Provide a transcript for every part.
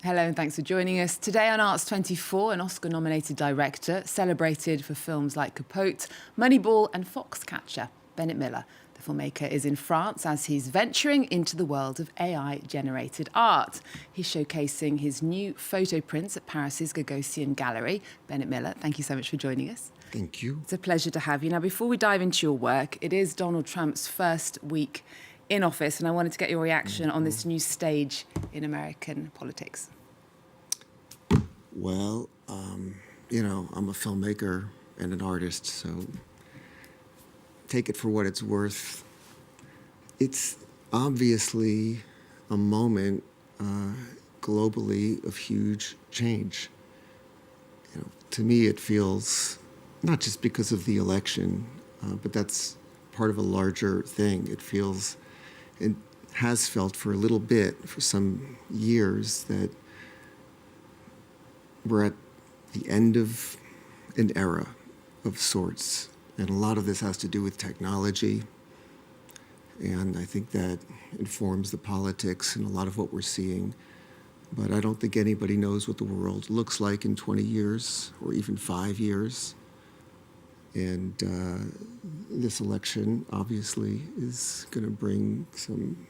Hello and thanks for joining us. Today on Arts 24, an Oscar-nominated director celebrated for films like Capote, Moneyball and Foxcatcher, Bennett Miller. The filmmaker is in France as he's venturing into the world of AI-generated art. He's showcasing his new photo prints at Paris's Gagosian gallery. Bennett Miller, thank you so much for joining us. Thank you. It's a pleasure to have you. Now, before we dive into your work, it is Donald Trump's first week in office, and I wanted to get your reaction on this new stage in American politics. Well, I'm a filmmaker and an artist, so take it for what it's worth. It's obviously a moment globally of huge change. To me, it feels, not just because of the election, but that's part of a larger thing. It feels, and has felt for a little bit, for some years, that we're at the end of an era of sorts. And a lot of this has to do with technology. And I think that informs the politics and a lot of what we're seeing. But I don't think anybody knows what the world looks like in 20 years or even 5 years. And this election, obviously, is going to bring some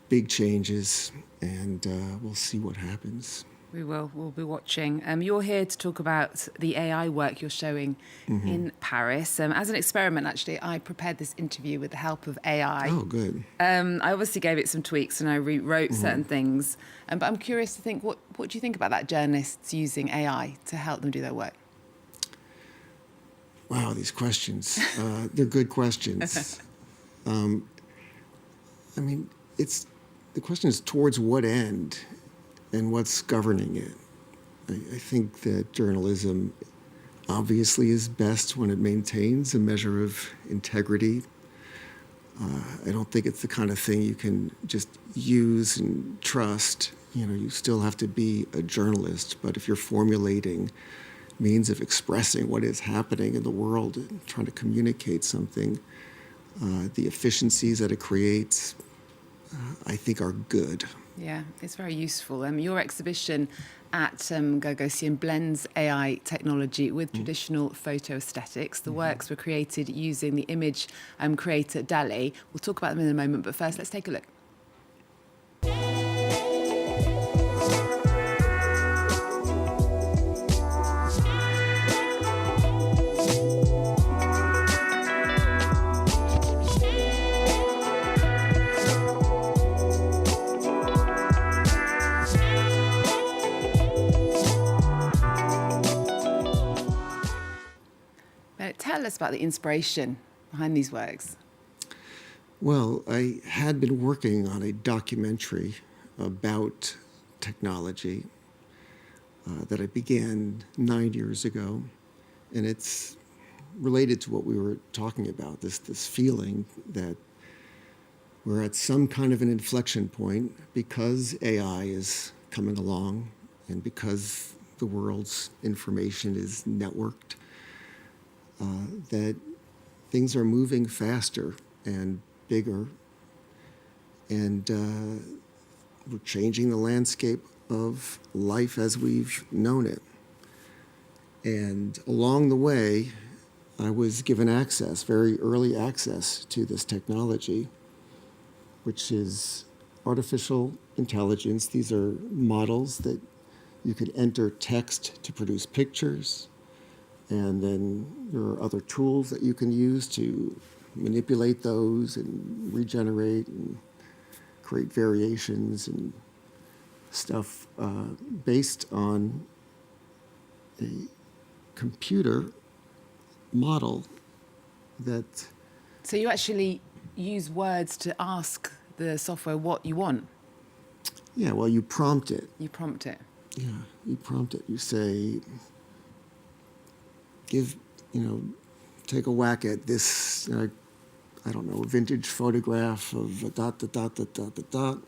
big changes, and we'll see what happens. We will. We'll be watching. You're here to talk about the AI work you're showing in Paris. As an experiment, actually, I prepared this interview with the help of AI. Oh, good. I obviously gave it some tweaks and I rewrote certain things. But I'm curious to think, what do you think about that, journalists using AI to help them do their work? Wow, these questions. They're good questions. The question is towards what end and what's governing it. I think that journalism obviously is best when it maintains a measure of integrity. I don't think it's the kind of thing you can just use and trust. You still have to be a journalist, but if you're formulating means of expressing what is happening in the world and trying to communicate something, the efficiencies that it creates, I think are good. Yeah, it's very useful. Your exhibition at Gagosian blends AI technology with traditional photo aesthetics. The works were created using the image creator DALL. We'll talk about them in a moment, but first let's take a look. Tell us about the inspiration behind these works. Well, I had been working on a documentary about technology that I began 9 years ago, and it's related to what we were talking about, this feeling that we're at some kind of an inflection point because AI is coming along and because the world's information is networked. That things are moving faster and bigger, and we're changing the landscape of life as we've known it. And along the way, I was given access, very early access, to this technology, which is artificial intelligence. These are models that you could enter text to produce pictures. And then there are other tools that you can use to manipulate those and regenerate and create variations and stuff based on a computer model that... So you actually use words to ask the software what you want? Yeah, well, you prompt it. You prompt it? Yeah, you prompt it. You say, take a whack at this, I don't know, vintage photograph of a dot, dot, dot, dot, dot, dot, dot,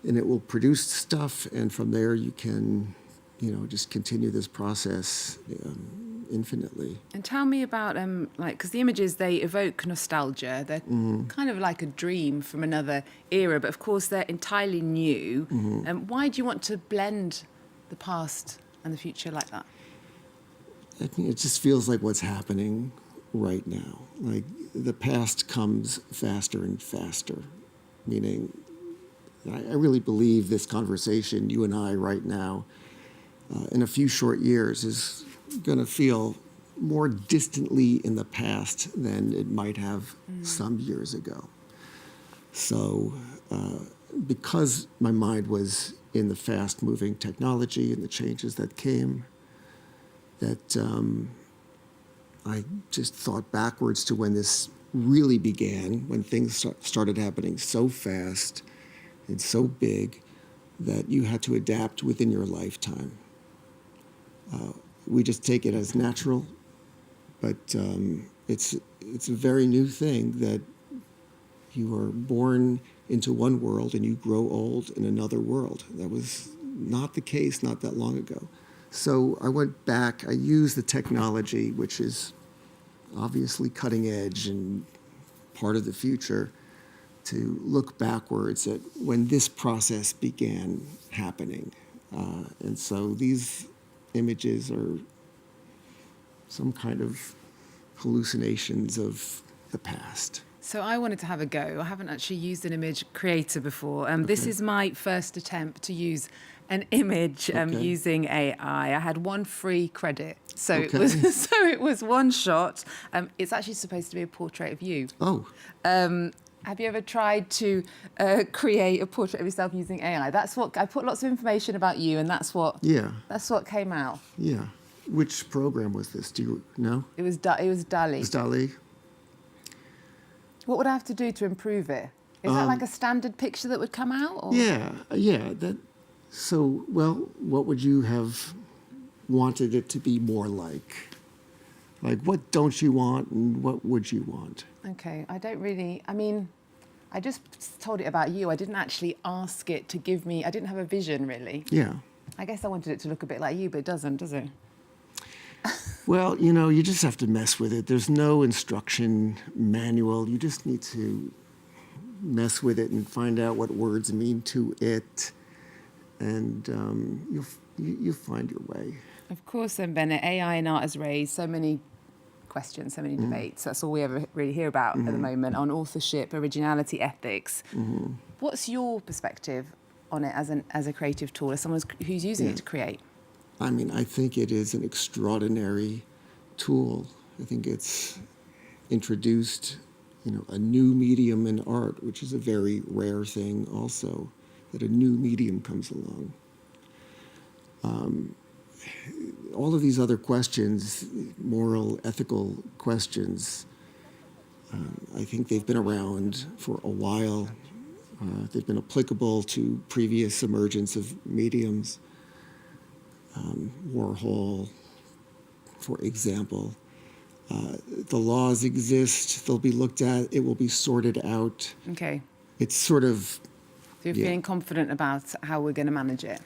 and it will produce stuff, and from there you can, just continue this process infinitely. And tell me about, because the images, they evoke nostalgia. They're kind of like a dream from another era, but of course they're entirely new. Why do you want to blend the past and the future like that? I think it just feels like what's happening right now. Like the past comes faster and faster, meaning I really believe this conversation, you and I right now, in a few short years is going to feel more distantly in the past than it might have some years ago. So because my mind was in the fast-moving technology and the changes that came, that I just thought backwards to when this really began, when things started happening so fast and so big that you had to adapt within your lifetime. We just take it as natural, but it's a very new thing that you are born into one world and you grow old in another world. That was not the case not that long ago. So I went back, I used the technology, which is obviously cutting edge and part of the future, to look backwards at when this process began happening. And so these images are some kind of hallucinations of the past. So I wanted to have a go. I haven't actually used an image creator before. This is my first attempt to use an image using AI. I had one free credit, so it was one shot. It's actually supposed to be a portrait of you. Oh. Have you ever tried to create a portrait of yourself using AI? That's what I put lots of information about you, and that's what came out. Yeah. Which program was this? Do you know? It was DALL. It was DALL. What would I have to do to improve it? Is that like a standard picture that would come out? Or? Yeah. So, well, what would you have wanted it to be more like? Like, what don't you want and what would you want? Okay, I just told it about you. I didn't actually ask it to give me, I didn't have a vision, really. Yeah. I guess I wanted it to look a bit like you, but it doesn't, does it? Well, you just have to mess with it. There's no instruction manual. You just need to mess with it and find out what words mean to it, and you'll find your way. Of course, then, Bennett, AI in art has raised so many questions, so many debates. That's all we ever really hear about at the moment, on authorship, originality, ethics. What's your perspective on it as a creative tool, as someone who's using it to create? I mean, I think it is an extraordinary tool. I think it's introduced, a new medium in art, which is a very rare thing also, that a new medium comes along. All of these other questions, moral, ethical questions, I think they've been around for a while. They've been applicable to previous emergence of mediums. Warhol, for example. The laws exist, they'll be looked at, it will be sorted out. Okay. It's sort of... So you're feeling confident about how we're going to manage it?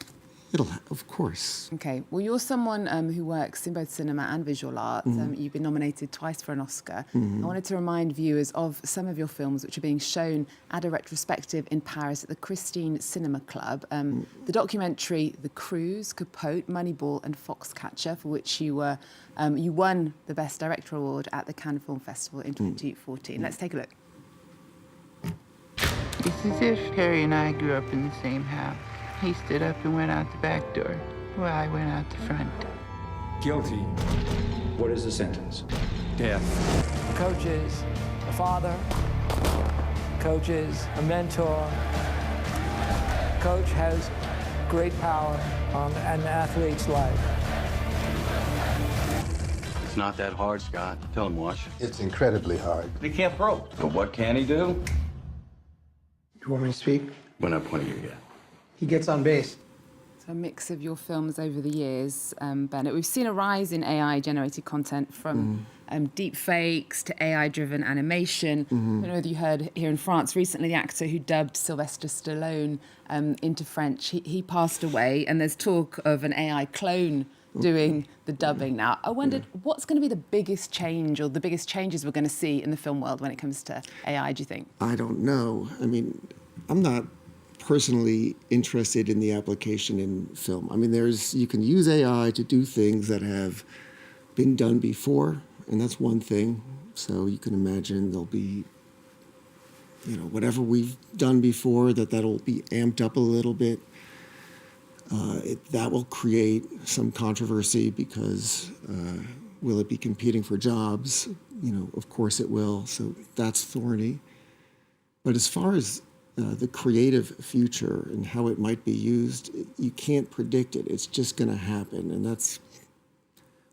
Of course. Okay. Well, you're someone who works in both cinema and visual art. You've been nominated twice for an Oscar. I wanted to remind viewers of some of your films which are being shown at a retrospective in Paris at the Christine Cinema Club. The documentary The Cruise, Capote, Moneyball and Foxcatcher, for which you won the Best Director Award at the Cannes Film Festival in 2014. Let's take a look. It's as if Harry and I grew up in the same house. He stood up and went out the back door, while I went out the front. Guilty. What is the sentence? Death. Coach is a father. Coach is a mentor. Coach has great power on an athlete's life. It's not that hard, Scott. Tell him, Wash. It's incredibly hard. He can't throw. But what can he do? You want me to speak? We're not pointing you yet. He gets on base. So a mix of your films over the years, Bennett. We've seen a rise in AI-generated content from deep fakes to AI-driven animation. I don't know whether you heard here in France recently, the actor who dubbed Sylvester Stallone into French, he passed away, and there's talk of an AI clone doing the dubbing now. I wondered, what's going to be the biggest change or the biggest changes we're going to see in the film world when it comes to AI, do you think? I don't know. I mean, I'm not personally interested in the application in film. I mean, you can use AI to do things that have been done before, and that's one thing. So you can imagine there'll be, whatever we've done before, that'll be amped up a little bit. That will create some controversy because will it be competing for jobs? Of course it will. So that's thorny. But as far as the creative future and how it might be used, you can't predict it. It's just going to happen. And that's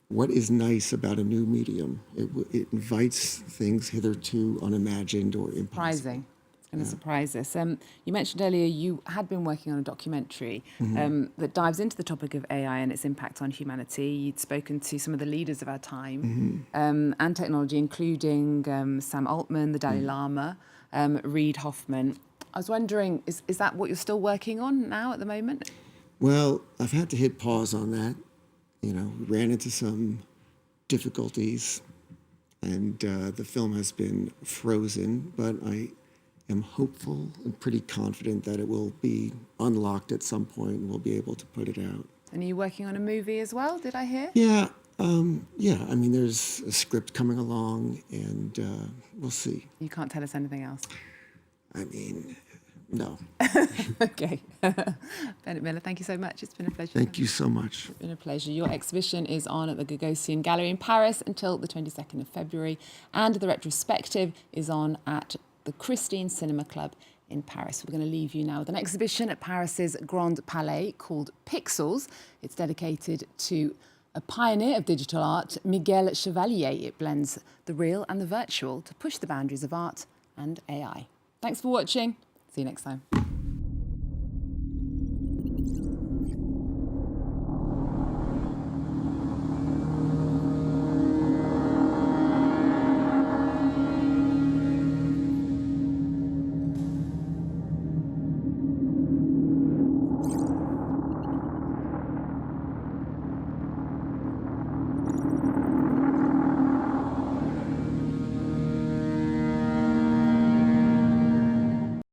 what is nice about a new medium. It invites things hitherto unimagined or impossible. Surprising. It's going to surprise us. You mentioned earlier you had been working on a documentary that dives into the topic of AI and its impact on humanity. You'd spoken to some of the leaders of our time and technology, including Sam Altman, the Dalai Lama, Reid Hoffman. I was wondering, is that what you're still working on now at the moment? Well, I've had to hit pause on that. We ran into some difficulties, and the film has been frozen, but I am hopeful and pretty confident that it will be unlocked at some point and we'll be able to put it out. And are you working on a movie as well, did I hear? Yeah. I mean, there's a script coming along, and we'll see. You can't tell us anything else? I mean, no. Okay. Bennett Miller, thank you so much. It's been a pleasure. Thank you so much. It's been a pleasure. Your exhibition is on at the Gagosian Gallery in Paris until the 22nd of February, and the retrospective is on at the Christine Cinema Club in Paris. We're going to leave you now with an exhibition at Paris's Grand Palais called Pixels. It's dedicated to a pioneer of digital art, Miguel Chevalier. It blends the real and the virtual to push the boundaries of art and AI. Thanks for watching. See you next time.